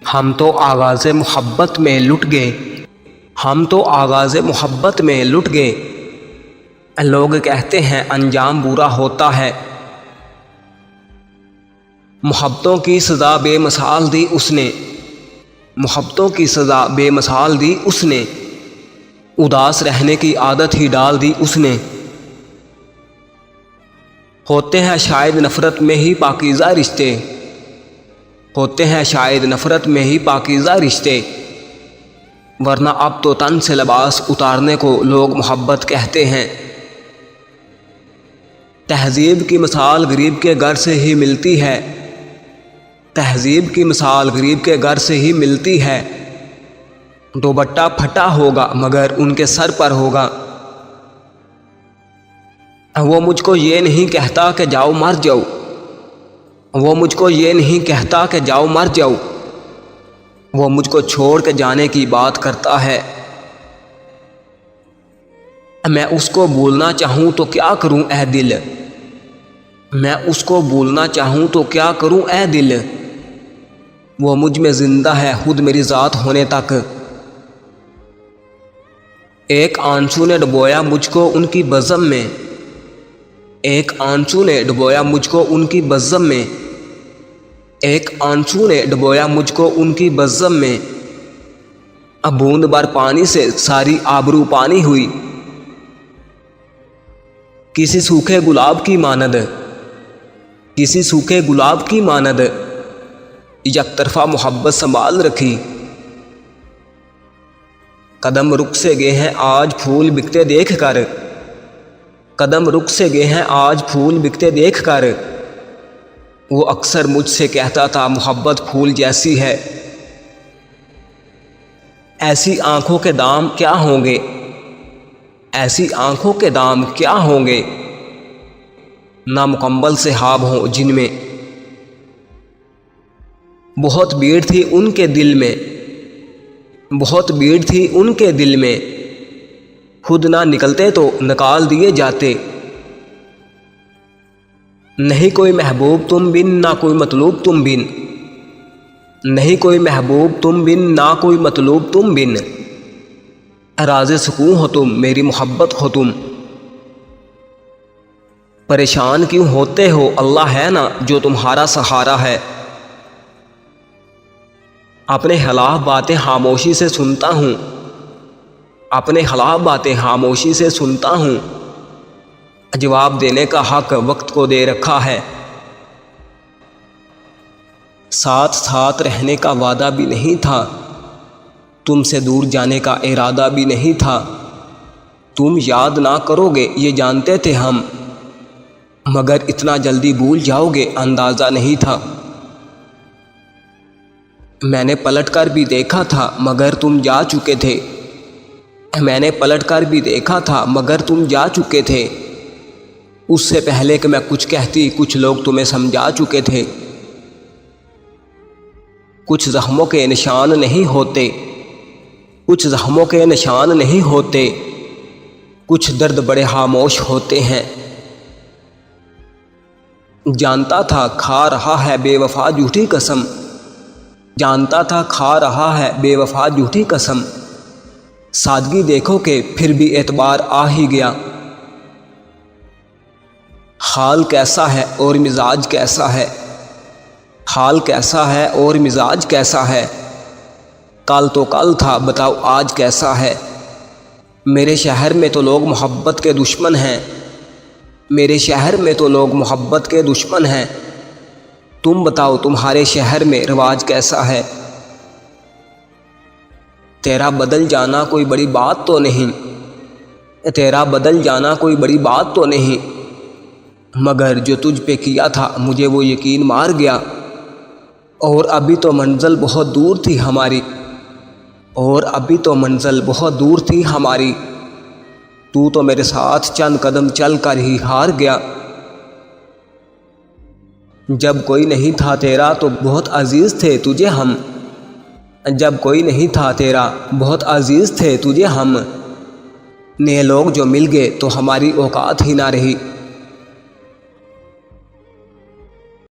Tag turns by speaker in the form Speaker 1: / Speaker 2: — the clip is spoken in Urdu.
Speaker 1: ہم تو آغاز محبت میں لٹ گئے، ہم تو آغاز محبت میں لٹ گئے، لوگ کہتے ہیں انجام برا ہوتا ہے۔ محبتوں کی سزا بے مثال دی اس نے، محبتوں کی سزا بے مثال دی اس نے، اداس رہنے کی عادت ہی ڈال دی اس نے۔ ہوتے ہیں شاید نفرت میں ہی پاکیزہ رشتے، ہوتے ہیں شاید نفرت میں ہی پاکیزہ رشتے، ورنہ اب تو تن سے لباس اتارنے کو لوگ محبت کہتے ہیں۔ تہذیب کی مثال غریب کے گھر سے ہی ملتی ہے، تہذیب کی مثال غریب کے گھر سے ہی ملتی ہے، دوپٹہ پھٹا ہوگا مگر ان کے سر پر ہوگا۔ وہ مجھ کو یہ نہیں کہتا کہ جاؤ مر جاؤ، وہ مجھ کو یہ نہیں کہتا کہ جاؤ مر جاؤ، وہ مجھ کو چھوڑ کے جانے کی بات کرتا ہے۔ میں اس کو بھولنا چاہوں تو کیا کروں اے دل، میں اس کو بھولنا چاہوں تو کیا کروں اے دل، وہ مجھ میں زندہ ہے خود میری ذات ہونے تک۔ ایک آنسو نے ڈبویا مجھ کو ان کی بزم میں، ایک آنسو نے ڈبویا مجھ کو ان کی بزم میں، ایک آنسو نے ڈبویا مجھ کو ان کی بزم میں، اب بوند بھر پانی سے ساری آبرو پانی ہوئی۔ کسی سوکھے گلاب کی مانند، کسی سوکھے گلاب کی مانند، یک طرفہ محبت سنبھال رکھی۔ قدم رک سے گئے ہیں آج پھول بکتے دیکھ کر، قدم رک سے گئے ہیں آج پھول بکتے دیکھ کر، وہ اکثر مجھ سے کہتا تھا محبت پھول جیسی ہے۔ ایسی آنکھوں کے دام کیا ہوں گے، ایسی آنکھوں کے دام کیا ہوں گے، نامکمل سے خواب ہوں جن میں۔ بہت بھیڑ تھی ان کے دل میں، بہت بھیڑ تھی ان کے دل میں، خود نہ نکلتے تو نکال دیے جاتے۔ نہیں کوئی محبوب تم بن نہ کوئی مطلوب تم بن، نہیں کوئی محبوب تم بن نہ کوئی مطلوب تم بن، راز سکون ہو تم میری محبت ہو تم۔ پریشان کیوں ہوتے ہو اللہ ہے نا جو تمہارا سہارا ہے۔ اپنے خلاف باتیں خاموشی سے سنتا ہوں، اپنے خلاف باتیں خاموشی سے سنتا ہوں، جواب دینے کا حق وقت کو دے رکھا ہے۔ ساتھ ساتھ رہنے کا وعدہ بھی نہیں تھا، تم سے دور جانے کا ارادہ بھی نہیں تھا، تم یاد نہ کرو گے یہ جانتے تھے ہم، مگر اتنا جلدی بھول جاؤ گے اندازہ نہیں تھا۔ میں نے پلٹ کر بھی دیکھا تھا مگر تم جا چکے تھے، میں نے پلٹ کر بھی دیکھا تھا مگر تم جا چکے تھے، اس سے پہلے کہ میں کچھ کہتی کچھ لوگ تمہیں سمجھا چکے تھے۔ کچھ زخموں کے نشان نہیں ہوتے، کچھ زخموں کے نشان نہیں ہوتے، کچھ درد بڑے خاموش ہوتے ہیں۔ جانتا تھا کھا رہا ہے بے وفا جھوٹی قسم، جانتا تھا کھا رہا ہے بے وفا جھوٹی قسم، سادگی دیکھو کہ پھر بھی اعتبار آ ہی گیا۔ حال کیسا ہے اور مزاج کیسا ہے، حال کیسا ہے اور مزاج کیسا ہے، کل تو کل تھا بتاؤ آج کیسا ہے۔ میرے شہر میں تو لوگ محبت کے دشمن ہیں، میرے شہر میں تو لوگ محبت کے دشمن ہیں، تم بتاؤ تمہارے شہر میں رواج کیسا ہے۔ تیرا بدل جانا کوئی بڑی بات تو نہیں، تیرا بدل جانا کوئی بڑی بات تو نہیں، مگر جو تجھ پہ کیا تھا مجھے وہ یقین مار گیا، اور ابھی تو منزل بہت دور تھی ہماری، اور ابھی تو منزل بہت دور تھی ہماری، تو تو میرے ساتھ چند قدم چل کر ہی ہار گیا۔ جب کوئی نہیں تھا تیرا تو بہت عزیز تھے تجھے ہم، جب کوئی نہیں تھا تیرا بہت عزیز تھے تجھے ہم، نئے لوگ جو مل گئے تو ہماری اوقات ہی نہ رہی۔